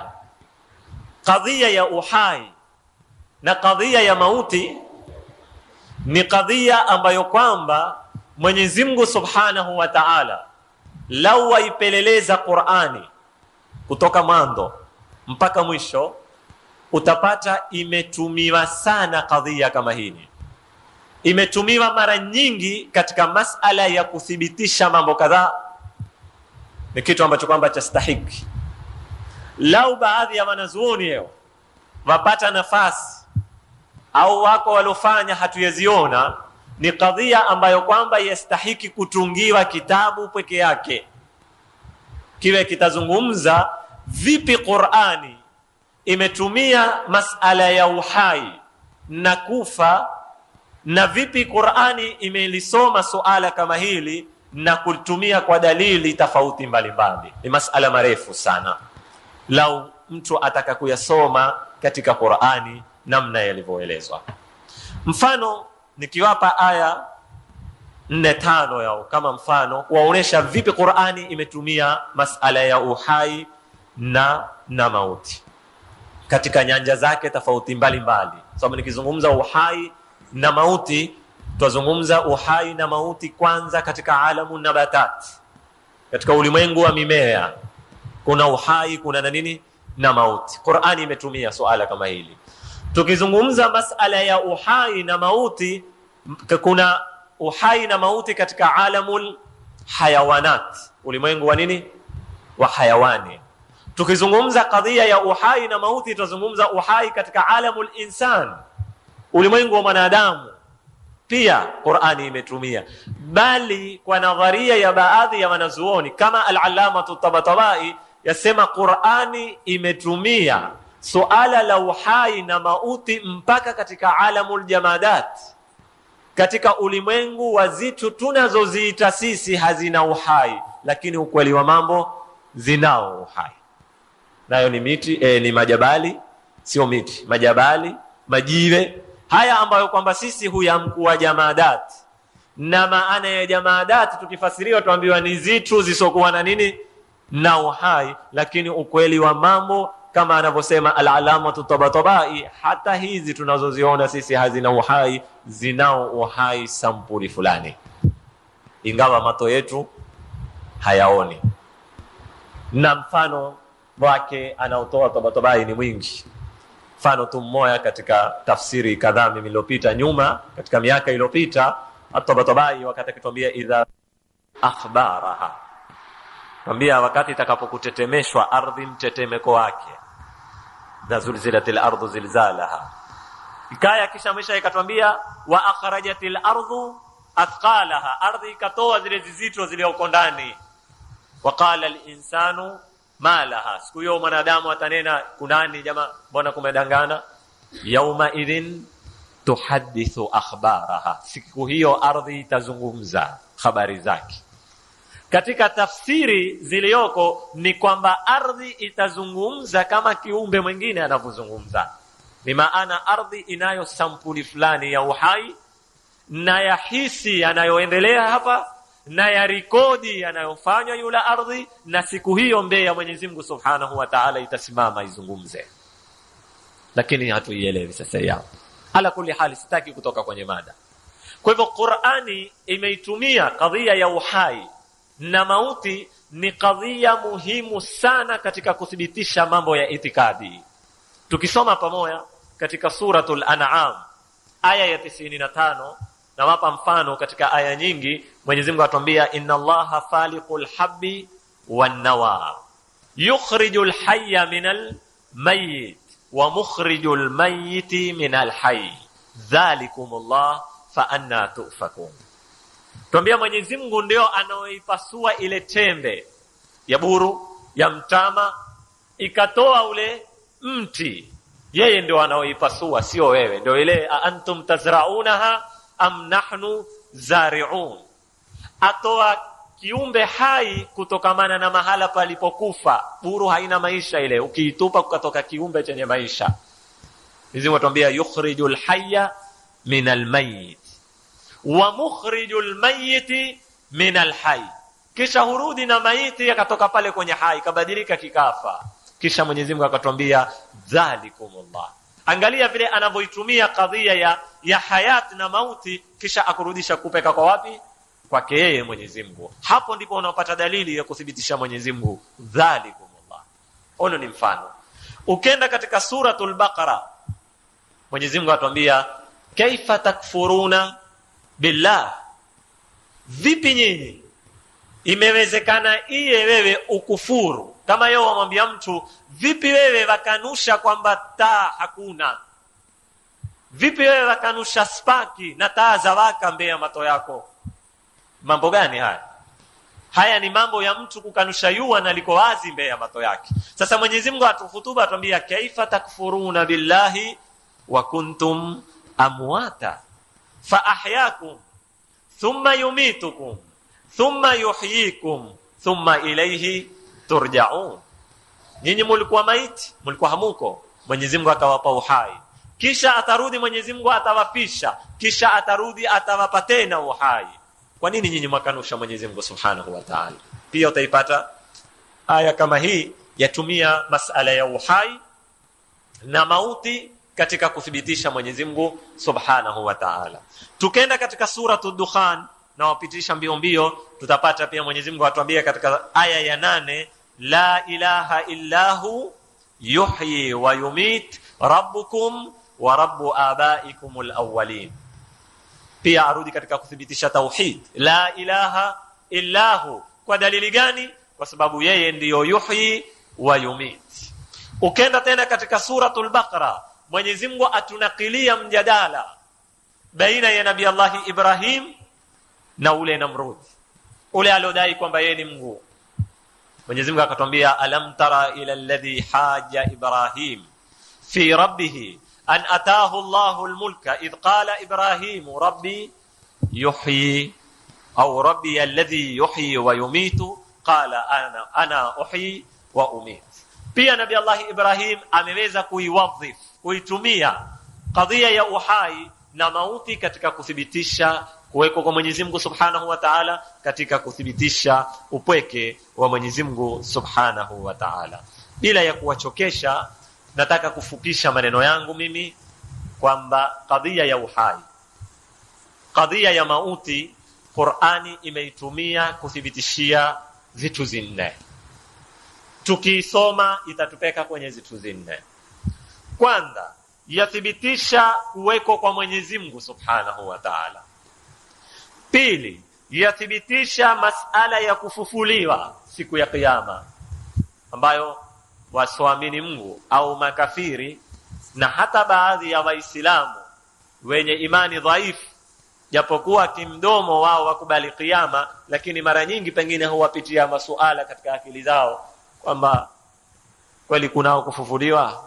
kadhia ya uhai na kadhia ya mauti ni kadhia ambayo kwamba Mwenyezi Mungu Subhanahu wa Ta'ala lau waipeleleza Qur'ani kutoka mwanzo mpaka mwisho, utapata imetumiwa sana kadhia kama hili. Imetumiwa mara nyingi katika masala ya kuthibitisha mambo kadhaa. Ni kitu ambacho kwamba chastahiki. Lau baadhi ya wanazuoni leo wapata nafasi au wako walofanya hatuyeziona, ni kadhia ambayo kwamba yastahiki kutungiwa kitabu peke yake, kiwe kitazungumza vipi Qur'ani imetumia masala ya uhai na kufa, na vipi Qur'ani imelisoma suala kama hili na kutumia kwa dalili tofauti mbalimbali. Ni masala marefu sana lau mtu ataka kuyasoma katika Qur'ani namna yalivyoelezwa. Mfano nikiwapa aya 4-5 yao kama mfano kuwaonesha vipi Qur'ani imetumia masala ya uhai na mauti katika nyanja zake tofauti mbalimbali. Sababu nikizungumza uhai na mauti, tutazungumza uhai na mauti kwanza katika alamu nabatat, katika ulimwengu wa mimea kuna uhai, kuna na nini na mauti. Qur'ani imetumia suala kama hili. Tukizungumza masala ya uhai na mauti, kuna uhai na mauti katika alamul hayawanat, ulimwengu wa nini wa hayawani. Tukizungumza kadhia ya uhai na mauti, tutazungumza uhai katika alamul insan, ulimwengu wa mwanadamu. pia Qur'ani imetumia, bali kwa nadharia ya baadhi ya wanazuoni kama al-Allama Tabatabai yasema Qur'ani imetumia suala la uhai na mauti mpaka katika alamul jamadat, katika ulimwengu wa zitu tunazoziita sisi hazina uhai, lakini ukweli wa mambo zinao uhai. Nayo ni miti, ni majabali, sio miti, majabali, majiwe haya ambayo kwamba sisi huyamkuwa jamadat. Na maana ya jamadat tukifasiriwa tuambiwa ni zitu zisokuwa na nini, na uhai, lakini ukweli wa mambo kama anavyosema al-Allama Tabatabai, hata hizi tunazoziona sisi hazina uhai, zinao uhai sampuli fulani, ingawa mato yetu hayaoni. Na mfano wake anaotoa Tabatabai ni mwingi. Mfano tu mmoja katika tafsiri kadhaa iliyopita nyuma, katika miaka iliyopita, Tabatabai wakati akituambia idha akhbaraha, kwambia wakati itakapokutetemeshwa ardhi mtetemeko wake, za zulzilatil ardu zilzalaha, ikaya kisha mwisha ikatwambia wa akhrajatil ardu athqalaha, ardhi ikatoa zile zizito zilizoko ndani, waqala al-insanu ma laha, siku hiyo mwanadamu atanena kunani jamaa, mbona kumedangana, yauma idhin tuhaddithu akhbaraha, siku hiyo ardhi itazungumza habari zake. Katika tafsiri zilizoko ni kwamba ardhi itazungumza kama kiumbe mwingine anavyozungumza, ni maana ardhi inayo sampuli fulani ya uhai na ya hisi yanayoendelea hapa na ya rekodi yanayofanywa yule ardhi, na siku hiyo mbele ya Mwenyezi Mungu Subhanahu wa Ta'ala itasimama izungumze, lakini hatuielewi sasa yao. Ala kulli hali, sitaki kutoka kwenye mada. Kwa hivyo Qur'ani imeitumia kadhia ya uhai na mauti, ni kadhia muhimu sana katika kuthibitisha mambo ya itikadi. Tukisoma pamoja katika suratul An'am aya ya 95, na wapa mfano katika aya nyingi Mwenyezi Mungu atuambia inna Allaha faliqul habbi wan nawa yukhrijul hayya minal mayyit wa mukhrijul mayyiti minal hayy dhalikumullah fa anna tufakun. Tuambia Mwenyezi Mungu ndio anaoipasua ile tembe ya buru ya mtama ikatoa ule mti, yeye ndio anaoipasua, sio wewe. Ndio ile antum tazraunaha am nahnu zari'un, atoa kiumbe hai kutokamana na mahala palipokufa. Buru haina maisha, ile ukiitupa kukatoka kiumbe chenye maisha. Mwenyezi Mungu atuambia yukhrijul hayya minal mayyit wa mukhrijul mayyiti minal hayy, kisha hurudi na maiti yakatoka pale kwenye hai, kabadilika kikafa. Kisha Mwenyezi Mungu akatuambia dhalikumullah. Angalia vile anavyoitumia kadhia ya hayat na mauti, kisha akurudisha kupeka kwa wapi? Kwake yeye Mwenyezi Mungu. Hapo ndipo unapata dalili ya kuthibitisha Mwenyezi Mungu dhalikumullah. Ono ni mfano. Ukenda katika suratul Baqara, Mwenyezi Mungu atuambia kaifa takfuruna billah, vipi nyinyi imewezekana iye wewe ukufuru? Kama yeye wamwambia mtu vipi wewe wakanusha kwamba taa hakuna, vipi wewe wakanusha spaki na taa za waka mbele ya mato yako? Mambo gani haya? Haya ni mambo ya mtu kukanusha jua na liko wazi mbele ya mato yake. Sasa Mwenyezi Mungu atuhutuba atuambia kaifa takfuruna billahi wa kuntum amwata fa ahyakum thumma yumitukum thumma yuhyikum thumma ilayhi turja'un. Nyinyi mlikuwa maiti, mlikuwa hamuko, Mwenyezi Mungu akawapa uhai, kisha atarudi Mwenyezi Mungu atawafisha, kisha atarudi atawapa tena uhai. Kwa nini nyinyi mwakanusha Mwenyezi Mungu Subhanahu wa Ta'ala? Pia utaipata aya kama hii yatumia masala ya uhai na mauti katika kuthibitisha Mwenyezi Mungu Subhanahu wa Ta'ala. Tukenda katika suratul Dukhan na wapitisha mbio mbio, tutapata pia Mwenyezi Mungu atuambia katika aya ya 8 la ilaha illahu yuhyi wa yumit rabbukum wa rabbu abaikumul awwalin. Pia arudi katika kuthibitisha tauhid, la ilaha illahu. Kwa dalili gani? Kwa sababu yeye ndiyo yuhyi wa yumit. Ukenda tena katika suratul Baqara, Mwenyezi Mungu atunakilia mjadala baina ya Nabii Allah Ibrahim na ule Namrud, ule alodai kwamba yeye ni Mungu. Mwenyezi Mungu akatwambia, alam tara ila alladhi haja Ibrahim fi rabbih an ataahu Allahu almulka idh qala Ibrahim rabbi yuhyi au rabbi alladhi yuhyi wa yumitu qala ana uhyi wa umit. Pia Nabii Allah Ibrahim ameweza kuiwadhif, kuitumia kadhia ya uhai na mauti katika kuthibitisha kuweko kwa Mwenyezi Mungu Subhanahu wa Ta'ala, katika kuthibitisha upweke wa Mwenyezi Mungu Subhanahu wa Ta'ala. Bila ya kuwachokesha, nataka kufupisha maneno yangu mimi kwamba kadhia ya uhai, kadhia ya mauti, Qur'ani imeitumia kuthibitishia vitu vinne. Tukisoma itatupeka kwenye vitu vinne. Kwanza, yathibitisha kuweko kwa Mwenyezi Mungu Subhanahu wa Ta'ala. Pili, yathibitisha masala ya kufufuliwa siku ya Kiyama, ambayo wasioamini Mungu au makafiri na hata baadhi ya Waislamu wenye imani dhaifu, japokuwa kimdomo wao wakubali Kiyama, lakini mara nyingi pengine huwapitia masuala katika akili zao kwamba kweli kunao kufufuliwa,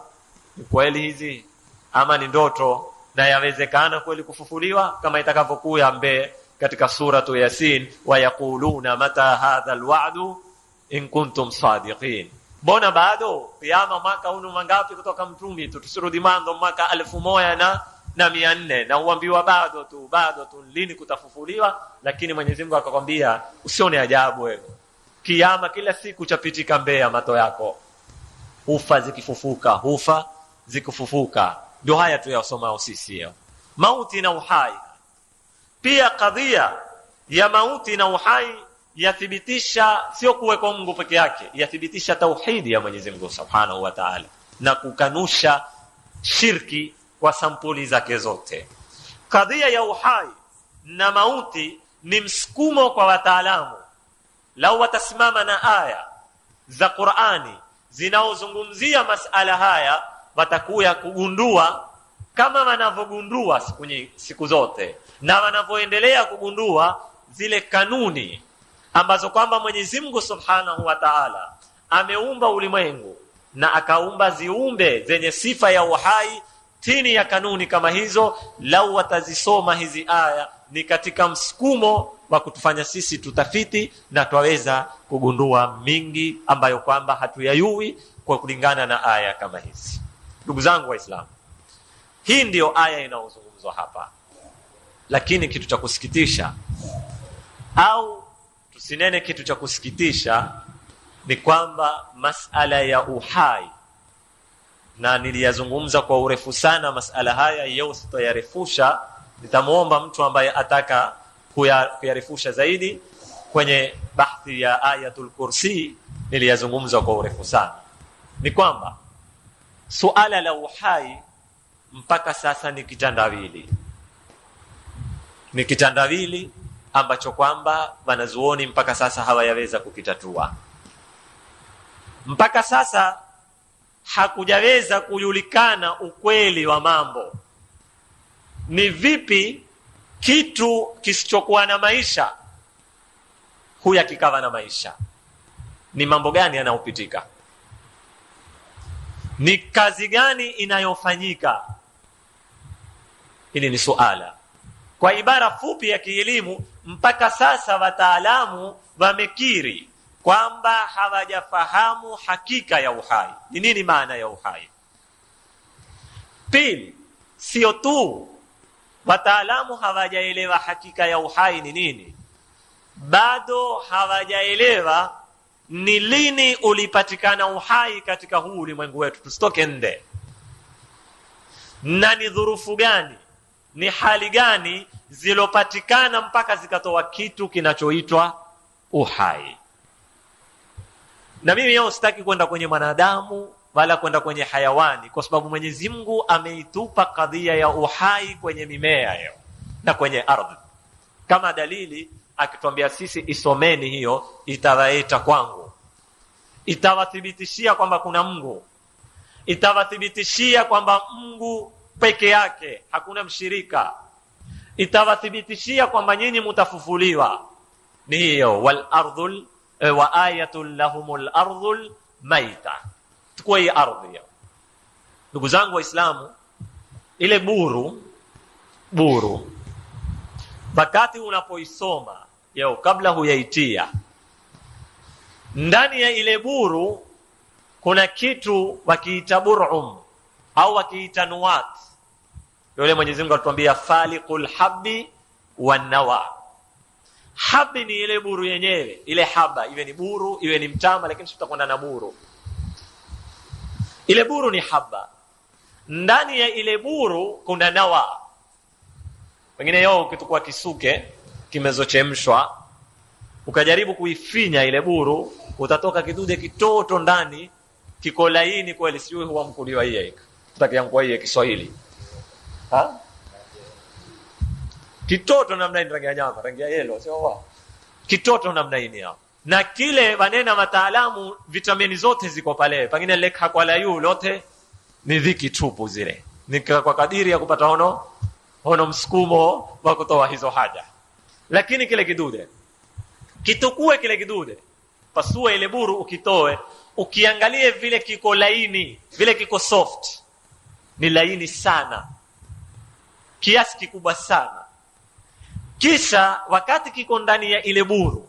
ni kweli hizi ama ni ndoto, na yawezekana kweli kufufuliwa kama itakavyokuwa mbele katika suratu Yasin, wa yaquluna mata hadha alwa'du in kuntum sadiqin. Bona bado Kiyama mwaka huu mangapi kutoka mtumi tusirudi mwanzo mwaka 1400 na uambiwa bado tu lini kutafufuliwa. Lakini Mwenyezi Mungu akakwambia usione ajabu wewe, Kiyama kila siku chapitika mbea mato yako, hufa zikifufuka. Ndio haya tuyasoma sisi leo, mauti na uhai. Pia kadhia ya mauti na uhai yathibitisha sio kuweko Mungu peke yake, yathibitisha tauhidi ya Mwenyezi Mungu Subhanahu wa Ta'ala na kukanusha shirki kwa sampuli zake zote. Kadhia ya uhai na mauti ni msukumo kwa wataalamu. Lau watasimama na aya za Qur'ani zinaozungumzia masala haya, watakuya kugundua kama wanavyogundua siku zote na wanavyoendelea kugundua zile kanuni ambazo kwamba Mwenyezi Mungu Subhanahu wa Ta'ala ameumba ulimwengu na akaumba ziumbe zenye sifa ya uhai chini ya kanuni kama hizo. Lau watazisoma hizi aya, ni katika msukumo wa kutufanya sisi tutafiti na twaweza kugundua mingi ambayo kwamba hatuyayui kwa kulingana na aya kama hizi. Ndugu zangu Waislamu, hii ndiyo aya inayozungumzwa hapa. Lakini kitu cha kusikitisha, au tusinene kitu cha kusikitisha, ni kwamba masala ya uhai, na niliyazungumza kwa urefu sana masala haya, leo sitayarefusha. Nitamuomba mtu ambaye ataka kuyarefusha zaidi kwenye bahthi ya Ayatul Kursi, niliyazungumza kwa urefu sana. Ni kwamba suala la uhai mpaka sasa ni kitandawili ambacho kwamba wanazuoni mpaka sasa hawayaweza kukitatua. Mpaka sasa hakujaweza kujulikana ukweli wa mambo. Ni vipi kitu kisichokuwa na maisha huya kikawa na maisha? Ni mambo gani yanayopitika? Ni kazi gani inayofanyika? Hili ni suala. Kwa ibara fupi ya kielimu, mpaka sasa wataalamu wamekiri kwamba hawajafahamu hakika ya uhai. Ni nini maana ya uhai? Pili, sio tu wataalamu hawajaelewa hakika ya uhai ni nini, bado hawajaelewa ni lini ulipatikana uhai katika huu ulimwengu wetu, tusitoke nde, na ni dhurufu gani, ni hali gani zilopatikana mpaka zikatoa kitu kinachoitwa uhai. Na mimi leo sitaki kwenda kwenye mwanadamu wala kwenda kwenye hayawani, kwa sababu Mwenyezi Mungu ameitupa kadhia ya uhai kwenye mimea hiyo na kwenye ardhi kama dalili, akituambia sisi isomeni hiyo, itawaita kwangu, itawathibitishia kwamba kuna Mungu, itawathibitishia kwamba Mungu peke yake, hakuna mshirika. itawathibitishia kwamba nyinyi mtafufuliwa ni hiyo, wal ardhul wa ayatul lahumul ardhul maita. Tukua hii ardhi hiyo, ndugu zangu waislamu. Ile buru wakati unapoisoma yao, kabla huyaitia ndani ya ile buru, kuna kitu wakiita bur'um au wakiita nuwat. Yule Mwenyezi Mungu atuambia faliqul habbi wan nawa. Habi ni ile buru yenyewe, ile haba, iwe ni buru iwe ni mtama, lakini tutakwenda na buru. Ile buru ni haba. Ndani ya ile buru kuna nawa. Wengine yao ukitakuwa kisuke kimezochemshwa, ukajaribu kuifinya ile buru, utatoka kidude kitoto ndani, kiko laini kweli, sijui huwa mkuliwa hii tutakiangua hii Kiswahili. Kitoto namna hii, rangi ya nyama, rangi ya yellow, sio wa kitoto namna hii hapo. Na kile wanena wataalamu, vitamini zote ziko pale, pengine leka kwa layu lote ni dhiki tupu zile, ni kwa kadiri ya kupata ono msukumo wa kutoa hizo haja. Lakini kile kidude kitukue, kile kidude pasua ile buru, ukitoe, ukiangalie vile kiko laini, vile kiko soft, ni laini sana, kiasi kikubwa sana. Kisha wakati kiko ndani ya ile buru,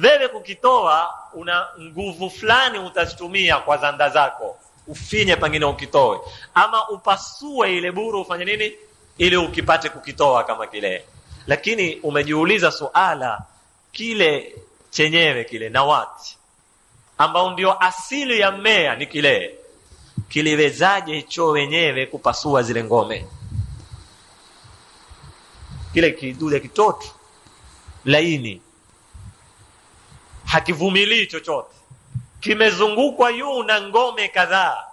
wewe kukitoa, una nguvu fulani utazitumia kwa zanda zako, ufinye pengine ukitoe, ama upasue ile buru, ufanye nini ili ukipate kukitoa kama kile. Lakini umejiuliza suala, kile chenyewe kile nawati ambao ndio asili ya mmea ni kile, kiliwezaje hicho wenyewe kupasua zile ngome? Kile kidude kitoto laini, hakivumilii chochote, kimezungukwa yu na ngome kadhaa.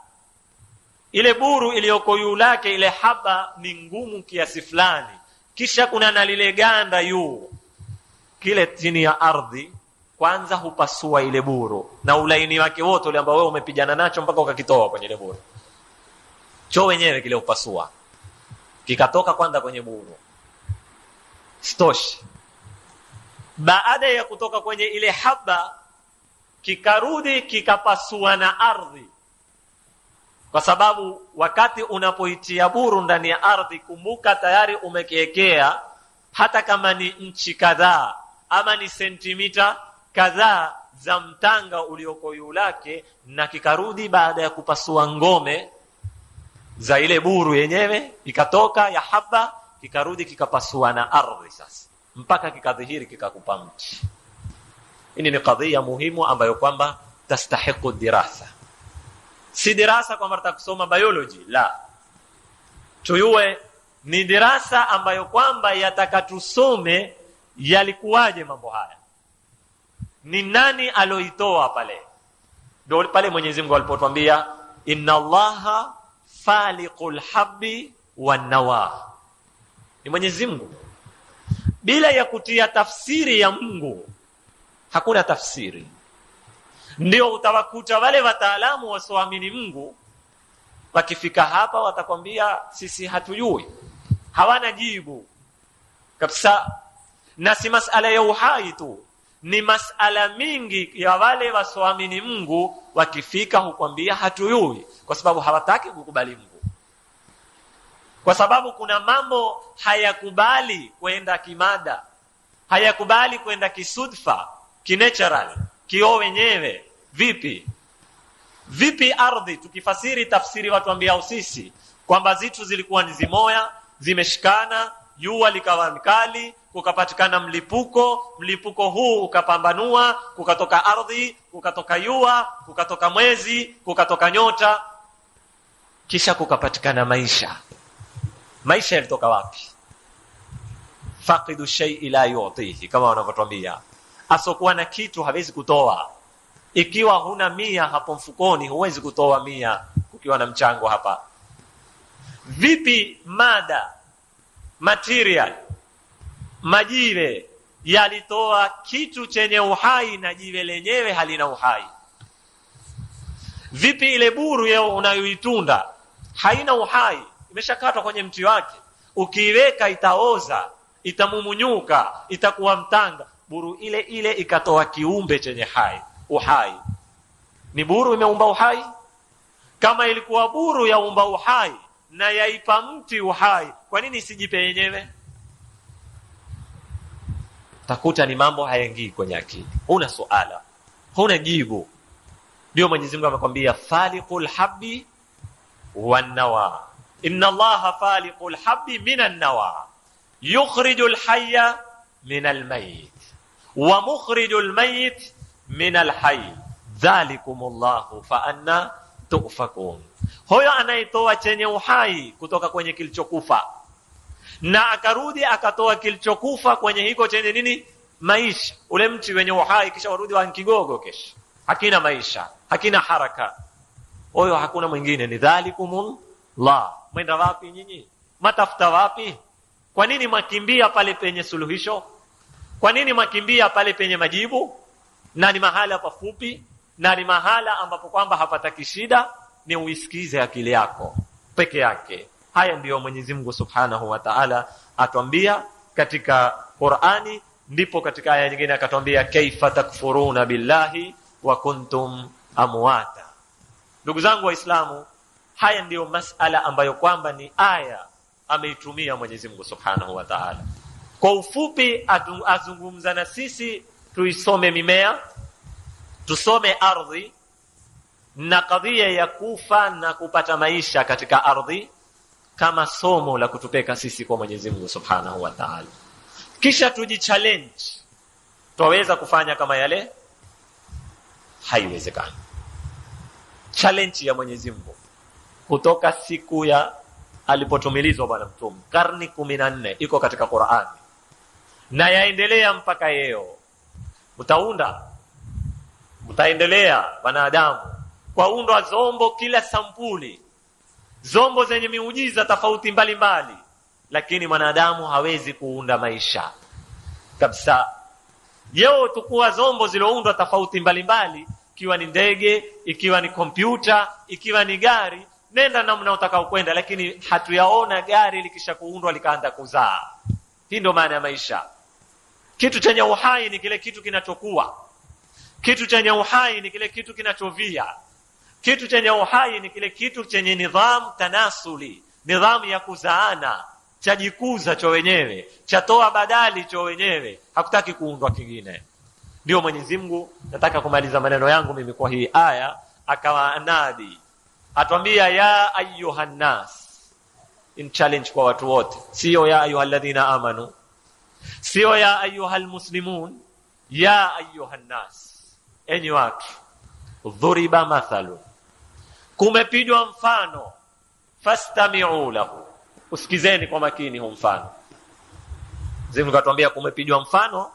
Ile buru iliyoko yu lake, ile haba ni ngumu kiasi fulani, kisha kuna na lile ganda yu kile chini ya ardhi. Kwanza hupasua ile buru na ulaini wake wote ule ambao wewe umepigana nacho mpaka ukakitoa kwenye ile buru, cho wenyewe kile upasua, kikatoka kwanza kwenye buru. Stoshi, baada ya kutoka kwenye ile haba, kikarudi kikapasua na ardhi. Kwa sababu wakati unapoitia buru ndani ya ardhi, kumbuka tayari umekiekea, hata kama ni inchi kadhaa ama ni sentimita kadhaa za mtanga ulioko juu lake, na kikarudi baada ya kupasua ngome za ile buru yenyewe, ikatoka ya haba, kikarudi kikapasua na ardhi sasa, mpaka kikadhihiri, kikakupa mti. Hii ni kadhia muhimu ambayo kwamba tastahiqu dirasa. Si dirasa kwamba tutakusoma biology, la. Tuyue ni dirasa ambayo kwamba yatakatusome yalikuwaje mambo haya, ni nani aloitoa pale. Ndio pale Mwenyezi Mungu alipotuambia inna Allaha faliqul habbi wan nawa. Ni Mwenyezi Mungu, bila ya kutia tafsiri ya Mungu hakuna tafsiri. Ndio utawakuta wale wataalamu wasioamini Mungu wakifika hapa watakwambia sisi hatujui, hawana jibu kabisa. Na si masala ya uhai tu, ni masala mingi ya wale wasioamini Mungu wakifika hukwambia hatujui, kwa sababu hawataki kukubali Mungu, kwa sababu kuna mambo hayakubali kwenda kimada, hayakubali kwenda kisudfa, kinatural, kio wenyewe. Vipi ardhi? Tukifasiri tafsiri watu ambia sisi kwamba zitu zilikuwa ni zimoya, zimeshikana, jua likawa mkali, kukapatikana mlipuko huu ukapambanua, kukatoka ardhi, kukatoka jua, kukatoka mwezi, kukatoka nyota, kisha kukapatikana maisha. Maisha yalitoka wapi? Faqidu shay'i la yu'tihi, kama wanavyotuambia, asokuwa na kitu hawezi kutoa. Ikiwa huna 100 hapo mfukoni, huwezi kutoa 100 kukiwa na mchango hapa. Vipi mada, material, majiwe yalitoa kitu chenye uhai na jiwe lenyewe halina uhai? Vipi ile buru yao unayoitunda haina uhai, imeshakatwa kwenye mti wake, ukiweka itaoza, itamumunyuka, itakuwa mtanga. Buru ile ile ikatoa kiumbe chenye uhai. Ni buru imeumba uhai? Kama ilikuwa buru yaumba uhai na yaipa mti uhai, kwa nini isijipe yenyewe? Takuta ni mambo hayaingii kwenye akili. Huna suala, huna jibu. Ndio Mwenyezi Mungu amekwambia faliqul habbi wan nawa. Inna Allaha faliqul habbi minan nawa. Yukhrijul hayya minal mayit wa mukhrijul mayit minal hayy. Dhalikumullahu fa anna tufakun. Huyo anaitoa chenye uhai kutoka kwenye kilichokufa, na akarudi akatoa kilichokufa kwenye hiko chenye nini? Maisha. Ule mti wenye uhai kisha warudi wa kigogo, kesha hakina maisha, hakina haraka. Huyo hakuna mwingine, ni dhalikumullah. Mwenda wapi nyinyi? Matafuta wapi? Kwa nini makimbia pale penye suluhisho? Kwa nini makimbia pale penye majibu? Na ni mahala pafupi, na ni mahala ambapo kwamba hapataki shida. Ni uisikize akili yako peke yake. Haya ndiyo Mwenyezi Mungu Subhanahu wa Ta'ala atuambia katika Qur'ani. Ndipo katika aya nyingine akatuambia kaifa takfuruna billahi wa kuntum amwata. Ndugu zangu Waislamu, haya ndiyo masala ambayo kwamba ni aya ameitumia Mwenyezi Mungu Subhanahu wa Ta'ala. Kwa ufupi azungumza na sisi tuisome mimea, tusome ardhi na kadhia ya kufa na kupata maisha katika ardhi kama somo la kutupeka sisi kwa Mwenyezi Mungu Subhanahu wa Ta'ala. Kisha tujichallenge, tuweza kufanya kama yale? Haiwezekani. Challenge ya Mwenyezi Mungu kutoka siku ya alipotumilizwa bwana mtume, karni 14 iko katika Qur'ani na yaendelea mpaka leo. Mtaendelea wanadamu kwa undwa zombo kila sampuli, zombo zenye miujiza tofauti mbalimbali, lakini mwanadamu hawezi kuunda maisha kabisa. Leo tukua zombo ziloundwa tofauti mbalimbali, ikiwa ni ndege, ikiwa ni kompyuta, ikiwa ni gari, nenda namna utakao kwenda, lakini hatuyaona gari likisha kuundwa likaanza kuzaa. Hii ndio maana ya maisha. Kitu chenye uhai ni kile kitu kinachokuwa. Kitu chenye uhai ni kile kitu kinachovia. Kitu chenye uhai ni kile kitu chenye nidhamu tanasuli, nidhamu ya kuzaana, chajikuza cho wenyewe, chatoa badali cho wenyewe, hakutaki kuundwa kingine. Ndio Mwenyezi Mungu, nataka kumaliza maneno yangu mimi kwa hii aya, akawa anadi atuambia ya ayuhan nas, in challenge kwa watu wote, sio ya ayuhalladhina amanu, sio ya ayuhal muslimun, ya ayuhan nas, enyi watu. Dhuriba mathalu, kumepigwa mfano, fastami'u lahu, usikizeni kwa makini huu mfano. Mungu katuambia kumepigwa mfano,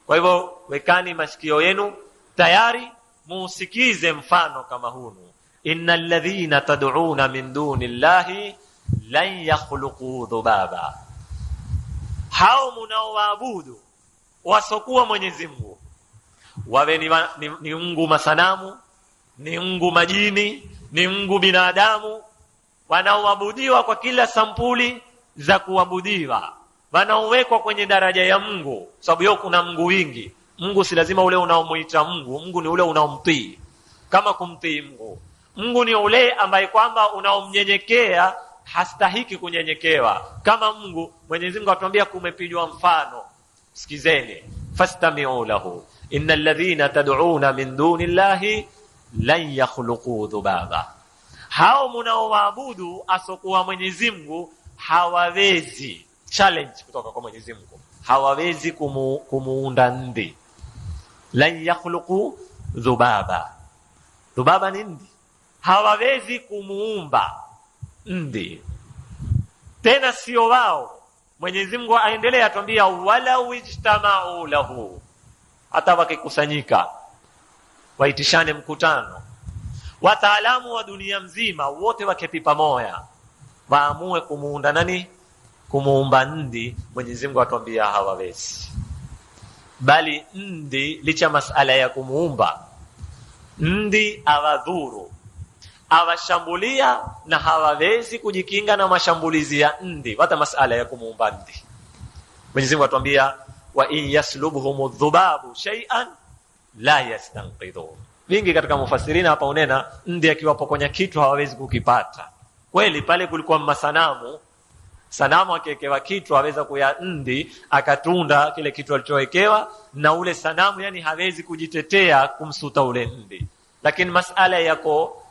kwa hivyo wekani masikio yenu tayari muusikize mfano kama hunu. Innal ladhina tad'una min dunillahi lan yakhluqu dhubaba, hao mnaoabudu wasokuwa Mwenyezi Mungu, wawe ni Mungu masanamu, ni Mungu majini, ni Mungu binadamu, wanaoabudiwa kwa kila sampuli za kuabudiwa, wanaowekwa kwenye daraja ya Mungu. Sababu yao kuna Mungu wingi. Mungu si lazima ule unaomuita Mungu. Mungu ni ule unaomtii. Kama kumtii Mungu, Mungu ni ule ambaye kwamba unaomnyenyekea, hastahiki kunyenyekewa kama Mungu. Mwenyezi Mungu atuambia kumepigwa mfano, sikizeni, fastami'u lahu innal ladhina tad'una min dunillahi lan yakhluqu dhubaba, hao mnaoabudu asokuwa Mwenyezi Mungu hawawezi. Challenge kutoka kwa Mwenyezi Mungu, hawawezi kumuunda ndi. Lan yakhluqu dhubaba, dhubaba ni ndi, hawawezi kumuumba ndi. Tena sio wao. Mwenyezi Mungu aendelea atuambia wala wijtama'u lahu, hata wakikusanyika waitishane mkutano, wataalamu wa dunia mzima wote waketi pamoja waamue kumuunda nani? Kumuumba ndi. Mwenyezi Mungu atuambia hawawezi. Bali ndi licha masala ya kumuumba ndi awadhuru, awashambulia na hawawezi kujikinga na mashambulizi ya ndi, hata masala ya kumuumba ndi. Mwenyezi Mungu atuambia wa in yaslubhum dhubabu shay'an la yastanqidhu. Vingi katika mufassirina hapa unena ndi akiwapokonya kitu hawawezi kukipata. Kweli pale kulikuwa masanamu, sanamu akiwekewa kitu aweza kuya ndi akatunda kile kitu alichowekewa, na ule sanamu yani hawezi kujitetea kumsuta ule ndi. Lakini masala yako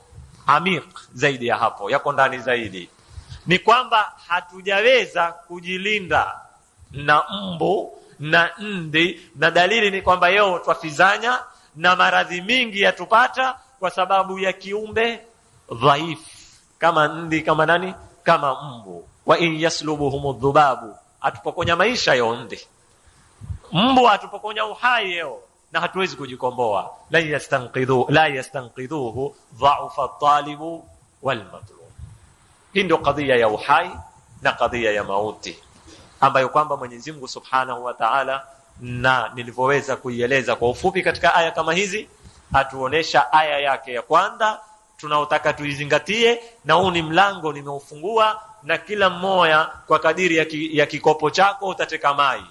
amik zaidi ya hapo, yako ndani zaidi, ni kwamba hatujaweza kujilinda na mbu na ndi, na dalili ni kwamba yeo twafizanya na maradhi mingi yatupata kwa sababu ya kiumbe dhaifu kama ndi, kama nani, kama mbu. Wa in yaslubuhum dhubabu, atupokonya maisha yo ndi, mbu atupokonya uhai yeo, na hatuwezi kujikomboa. La yastanqidhuhu dha'fa at-talibu wal matlub. Hii ndio kadhia ya uhai na kadhia ya mauti, ambayo kwamba Mwenyezi Mungu Subhanahu wa Ta'ala, na nilivyoweza kuieleza kwa ufupi katika aya kama hizi, atuonesha aya yake ya kwanza tunaotaka tuizingatie, na huu ni mlango nimeufungua, na kila mmoja kwa kadiri ya kikopo chako utateka mai,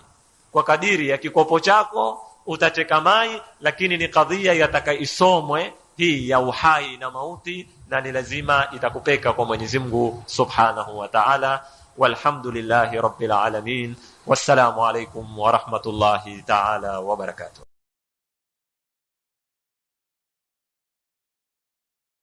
kwa kadiri ya kikopo chako utateka mai, lakini ni kadhia yataka isomwe hii ya uhai na mauti, na ni lazima itakupeka kwa Mwenyezi Mungu Subhanahu wa Ta'ala. Walhamdulillahi Rabbil Alamin. Wassalamu alaikum wa rahmatullahi ta'ala wa barakatuh.